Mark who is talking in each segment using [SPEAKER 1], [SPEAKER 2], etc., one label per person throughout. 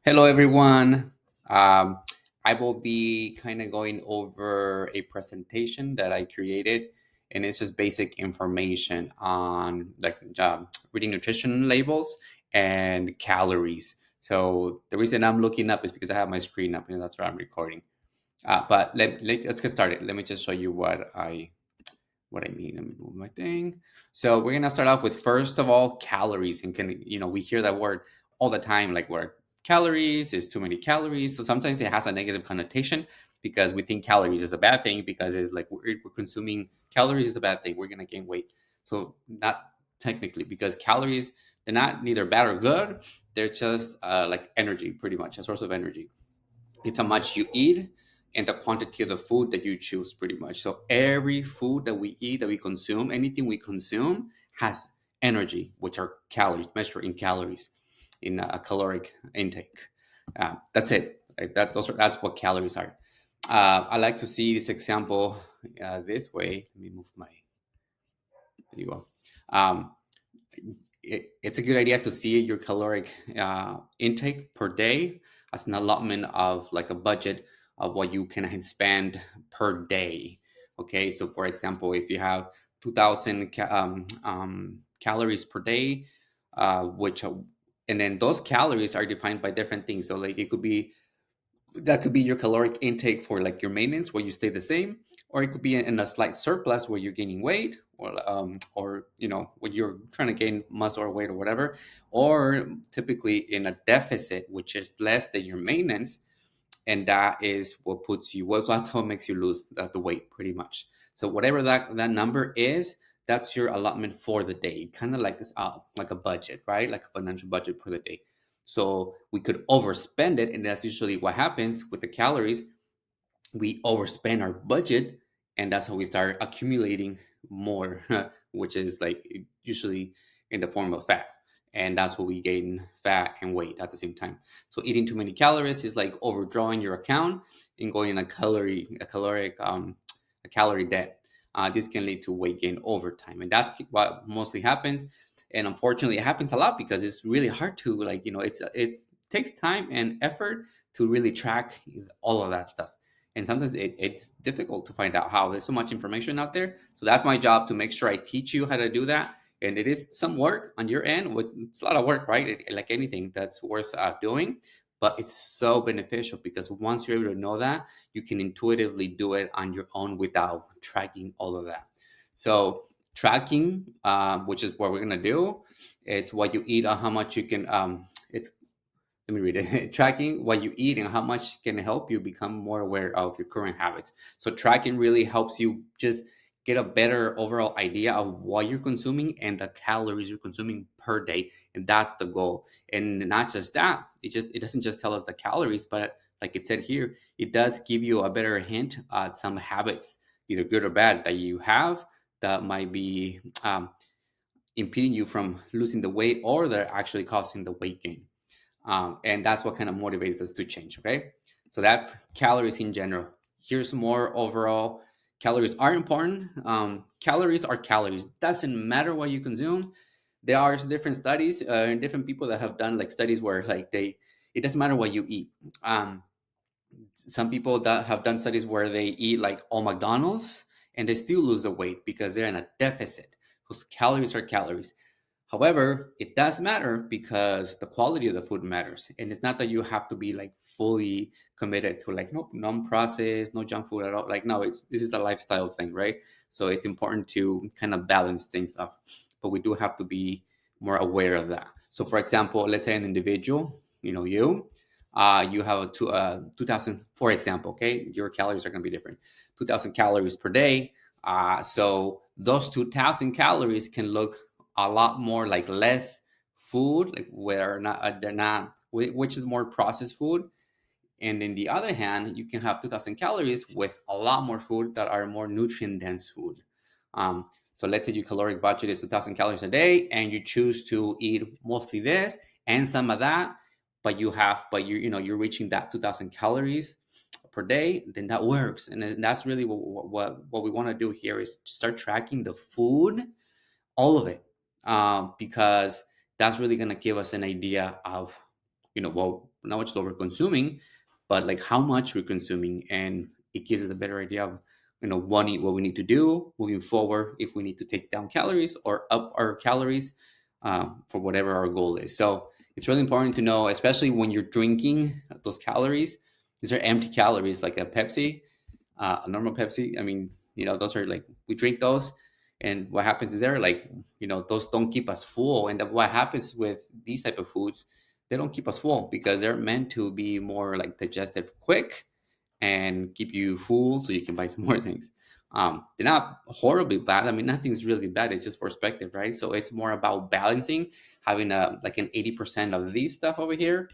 [SPEAKER 1] Hello, everyone. Um, I will be kind of going over a presentation that I created, and it's just basic information on reading nutrition labels and calories. So the reason I'm looking up is because I have my screen up, and that's where I'm recording. But let's get started. Let me just show you what I mean. Let me move my thing. So we're gonna start off with first of all calories, and we hear that word all the time, like where calories is too many calories. So sometimes it has a negative connotation because we think calories is a bad thing because it's like we're consuming calories is a bad thing. We're gonna gain weight. So not technically because calories they're not neither bad or good. They're just like energy, pretty much a source of energy. It's how much you eat and the quantity of the food that you choose, pretty much. So every food that we eat, that we consume, anything we consume has energy, which are calories, measured in calories, in a caloric intake. That's it. Like that's what calories are. I like to see this example this way. Let me move my. There you go. Um, it's a good idea to see your caloric intake per day as an allotment of like a budget of what you can spend per day. Okay, so for example, if you have 2,000 calories per day, which and then those calories are defined by different things. So like it could be that could be your caloric intake for like your maintenance where you stay the same, or it could be in a slight surplus where you're gaining weight, or when you're trying to gain muscle or weight or whatever, or typically in a deficit which is less than your maintenance, and that is what puts you well, that's how it makes you lose the weight pretty much. So whatever that number is, that's your allotment for the day, kind of like this like a budget, right? Like a financial budget for the day. So we could overspend it, and that's usually what happens with the calories. We overspend our budget, and that's how we start accumulating more which is like usually in the form of fat, and that's what we gain fat and weight at the same time. So eating too many calories is like overdrawing your account and going in a calorie debt. This can lead to weight gain over time, and that's what mostly happens. And unfortunately it happens a lot because it's really hard to it takes time and effort to really track all of that stuff, and sometimes it's difficult to find out how. There's so much information out there, so that's my job to make sure I teach you how to do that. And it is some work on your end. It's a lot of work, right? Like anything that's worth doing, but it's so beneficial because once you're able to know that, you can intuitively do it on your own without tracking all of that. So tracking, which is what we're going to do, it's what you eat, how much you can it's let me read it. Tracking what you eat and how much can help you become more aware of your current habits. So tracking really helps you just get a better overall idea of what you're consuming and the calories you're consuming per day, and that's the goal. And not just that, it doesn't just tell us the calories, but like it said here, it does give you a better hint at some habits, either good or bad, that you have that might be impeding you from losing the weight, or they're actually causing the weight gain. And that's what kind of motivates us to change. Okay, so that's calories in general. Here's more overall. Calories are important. Calories are calories. Doesn't matter what you consume. There are different studies and different people that have done like studies where like it doesn't matter what you eat. Some people that have done studies where they eat like all McDonald's and they still lose the weight because they're in a deficit. Those calories are calories. However, it does matter because the quality of the food matters. And it's not that you have to be like fully committed to like no non-processed, no junk food at all. Like no, this is a lifestyle thing, right? So it's important to kind of balance things up. But we do have to be more aware of that. So for example, let's say an individual, you have a 2,000, for example, okay? Your calories are going to be different. 2,000 calories per day. So those 2,000 calories can look a lot more like less food, like where not they're not, which is more processed food. And in the other hand, you can have 2,000 calories with a lot more food that are more nutrient dense food. So let's say your caloric budget is 2,000 calories a day, and you choose to eat mostly this and some of that, but you're reaching that 2,000 calories per day, then that works. And that's really what we want to do here is start tracking the food, all of it, because that's really going to give us an idea of well, not much what we're consuming, but like how much we're consuming, and it gives us a better idea of what we need to do moving forward, if we need to take down calories or up our calories for whatever our goal is. So it's really important to know, especially when you're drinking, those calories. These are empty calories, like a normal Pepsi. I mean, those are like, we drink those, and what happens is they're like, those don't keep us full. And what happens with these type of foods, they don't keep us full because they're meant to be more like digestive quick and keep you full so you can buy some more things. They're not horribly bad. I mean, nothing's really bad. It's just perspective, right? So it's more about balancing, having like an 80% of these stuff over here,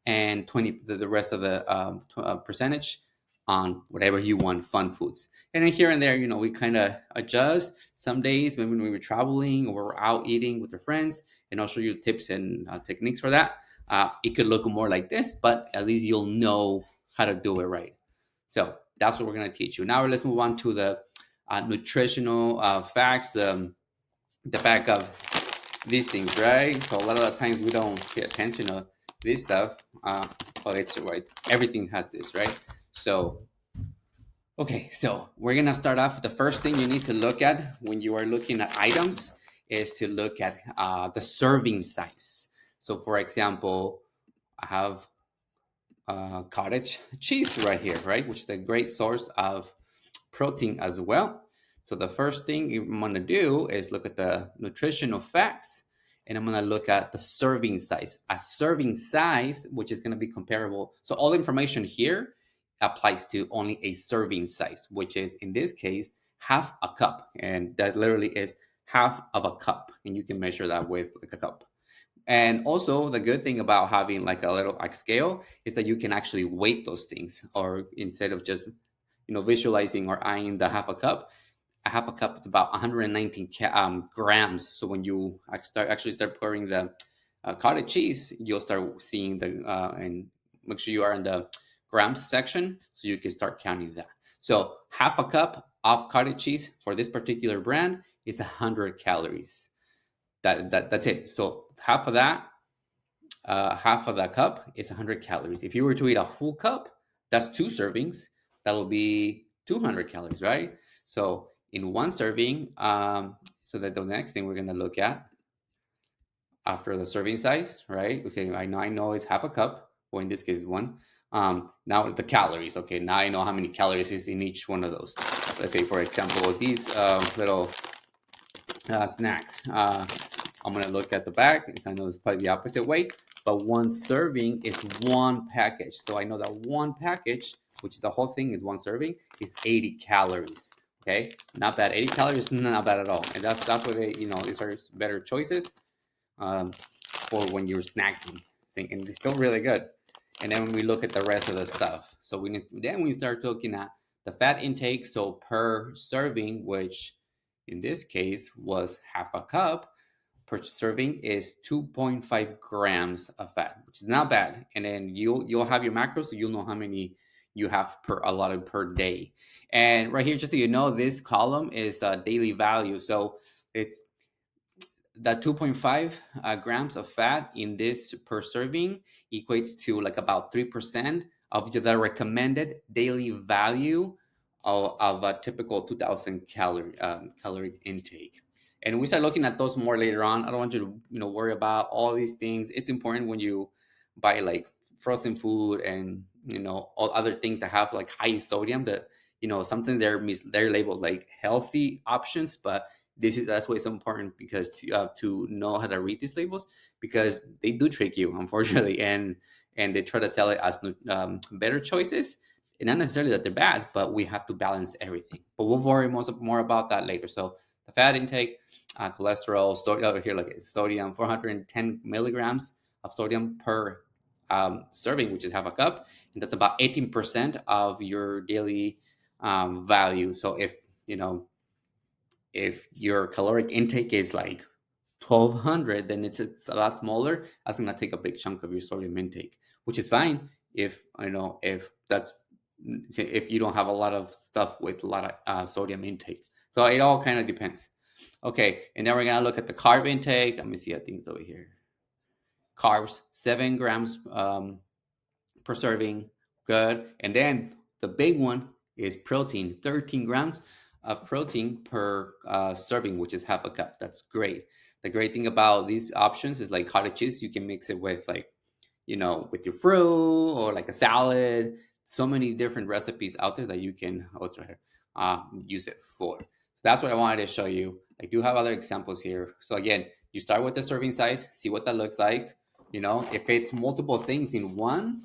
[SPEAKER 1] and 20 the rest of the percentage on whatever you want, fun foods. And then here and there, we kind of adjust. Some days, maybe when we were traveling or we're out eating with our friends, and I'll show you tips and techniques for that. It could look more like this, but at least you'll know how to do it right. So that's what we're going to teach you. Now let's move on to the nutritional facts, the back of these things, right? So a lot of the times we don't pay attention to this stuff, but it's right. Everything has this, right? So, okay, so we're gonna start off. The first thing you need to look at when you are looking at items is to look at the serving size. So, for example, I have cottage cheese right here, right? Which is a great source of protein as well. So the first thing I'm going to do is look at the nutritional facts, and I'm going to look at the serving size. A serving size, which is going to be comparable. So all the information here applies to only a serving size, which is in this case half a cup, and that literally is half of a cup, and you can measure that with like a cup. And also the good thing about having like a little like scale is that you can actually weight those things, or instead of just visualizing or eyeing the half a half a cup is about 119 grams. So when you actually start pouring the cottage cheese, you'll start seeing the and make sure you are in the grams section so you can start counting that. So half a cup of cottage cheese for this particular brand is 100 calories. That's it. So half of that cup is 100 calories. If you were to eat a full cup, that's 2 servings. That'll be 200 calories, right? So in one serving, so that the next thing we're going to look at after the serving size, right? Okay, I know it's half a cup, or in this case, one. Now the calories. Okay, now I know how many calories is in each one of those. Let's say, for example, these little snacks. I'm gonna look at the back, because I know it's probably the opposite way, but one serving is one package. So I know that one package, which is the whole thing, is one serving, is 80 calories. Okay, not bad. 80 calories, not bad at all. And that's what these are better choices for when you're snacking, and it's still really good. And then when we look at the rest of the stuff, so we start looking at the fat intake. So per serving, which in this case was half a cup per serving, is 2.5 grams of fat, which is not bad. And then you'll have your macros, so you'll know how many you have per allotted per day. And right here, just so you know, this column is daily value. So it's that 2.5 grams of fat in this per serving equates to like about 3% of the recommended daily value of a typical 2000 calorie intake. And we start looking at those more later on. I don't want you to worry about all these things. It's important when you buy like frozen food and all other things that have like high sodium, that sometimes they're labeled like healthy options, but that's why it's so important, because to know how to read these labels, because they do trick you, unfortunately, and they try to sell it as better choices, and not necessarily that they're bad, but we have to balance everything. But we'll worry more about that later. So the fat intake, cholesterol, over here, like sodium, 410 milligrams of sodium per serving, which is half a cup, and that's about 18% of your daily value. So if your caloric intake is like 1200, then it's a lot smaller. That's going to take a big chunk of your sodium intake, which is fine if you don't have a lot of stuff with a lot of sodium intake. So it all kind of depends. Okay, and then we're going to look at the carb intake. Let me see how things over here. Carbs, 7 grams per serving, good. And then the big one is protein, 13 grams of protein per serving, which is half a cup. That's great. The great thing about these options is like cottage cheese, you can mix it with like, with your fruit or like a salad. So many different recipes out there that you can right here, use it for. So that's what I wanted to show you. I do have other examples here. So again, you start with the serving size, see what that looks like. If it's multiple things in one,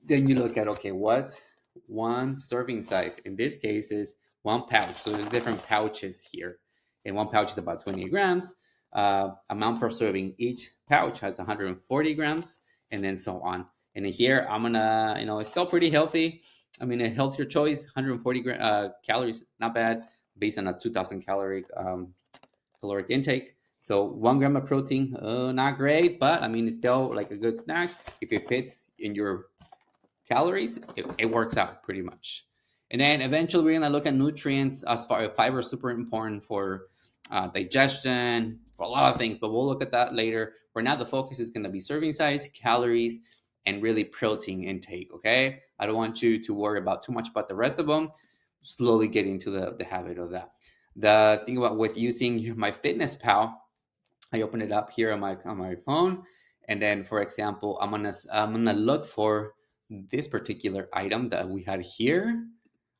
[SPEAKER 1] then you look at, okay, what's one serving size? In this case is 1 pouch. So there's different pouches here. And one pouch is about 20 grams. Amount per serving. Each pouch has 140 grams, and then so on. And in here, I'm gonna, it's still pretty healthy. I mean, a healthier choice, 140 calories, not bad, based on a 2,000 caloric intake. So 1 gram of protein, not great, but I mean, it's still like a good snack. If it fits in your calories, it works out pretty much. And then eventually we're gonna look at nutrients. As far as fiber is super important for digestion, for a lot of things, but we'll look at that later. For now, the focus is gonna be serving size, calories, and really protein intake. Okay, I don't want you to worry about too much about the rest of them. Slowly get into the habit of that. The thing about with using my Fitness Pal, I open it up here on my phone, and then, for example, I'm gonna look for this particular item that we had here.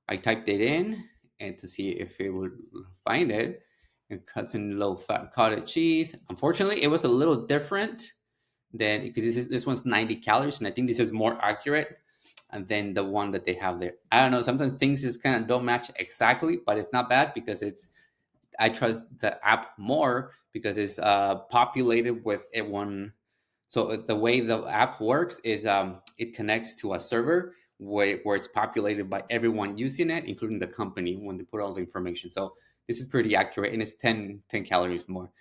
[SPEAKER 1] I typed it in and to see if it would find it. It cuts in low fat cottage cheese. Unfortunately, it was a little different than because this one's 90 calories, and I think this is more accurate than the one that they have there. I don't know. Sometimes things just kind of don't match exactly, but it's not bad because I trust the app more because it's populated with it one. So the way the app works is it connects to a server where it's populated by everyone using it, including the company when they put all the information. So this is pretty accurate, and it's 10 calories more.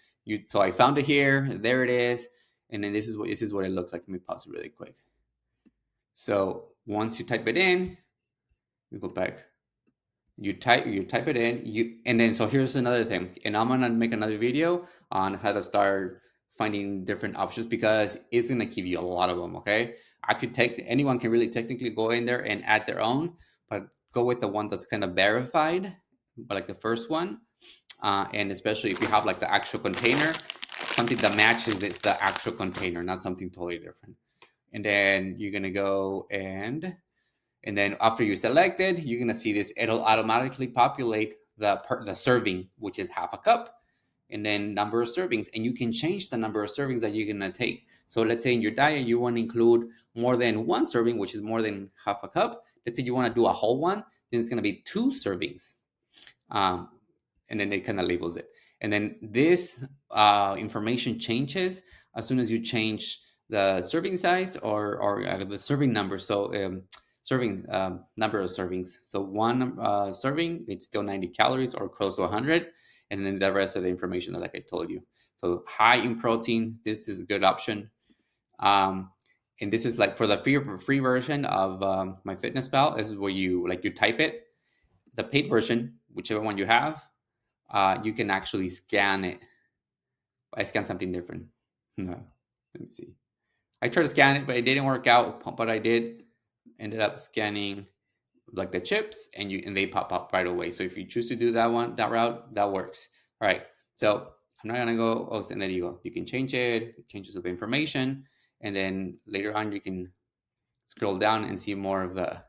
[SPEAKER 1] So I found it here. There it is, and then this is what it looks like. Let me pause it really quick. So once you type it in, we go back. You type it in, and then so here's another thing, and I'm gonna make another video on how to start finding different options because it's gonna give you a lot of them. Okay, anyone can really technically go in there and add their own, but go with the one that's kind of verified, but like the first one, and especially if you have like the actual container, something that matches the actual container, not something totally different. And then you're gonna go and then after you select it, you're gonna see this. It'll automatically populate the serving, which is half a cup, and then number of servings. And you can change the number of servings that you're gonna take. So let's say in your diet you want to include more than one serving, which is more than half a cup. Let's say you want to do a whole one, then it's gonna be 2 servings. Um, and then it kind of labels it. And then this information changes as soon as you change the serving size or the serving number. So servings number of servings. So one serving, it's still 90 calories or close to 100, and then the rest of the information, like I told you. So high in protein, this is a good option. Um, and this is like for the free version of my Fitness Pal. This is where you type it. The paid version, whichever one you have, you can actually scan it. I scanned something different. No, let me see. I tried to scan it, but it didn't work out. But I did ended up scanning like the chips, and they pop up right away. So if you choose to do that route, that works. All right. So I'm not gonna go. Oh, and there you go. You can change it, changes of the information, and then later on you can scroll down and see more of the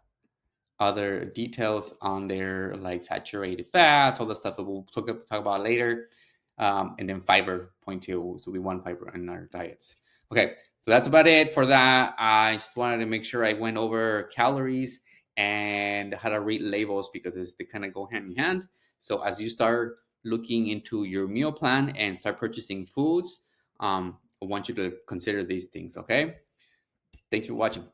[SPEAKER 1] other details on there, like saturated fats, all the stuff that we'll talk about later. And then fiber, point two. So we want fiber in our diets. Okay, so that's about it for that. I just wanted to make sure I went over calories and how to read labels because they kind of go hand in hand. So as you start looking into your meal plan and start purchasing foods, I want you to consider these things. Okay, thanks for watching.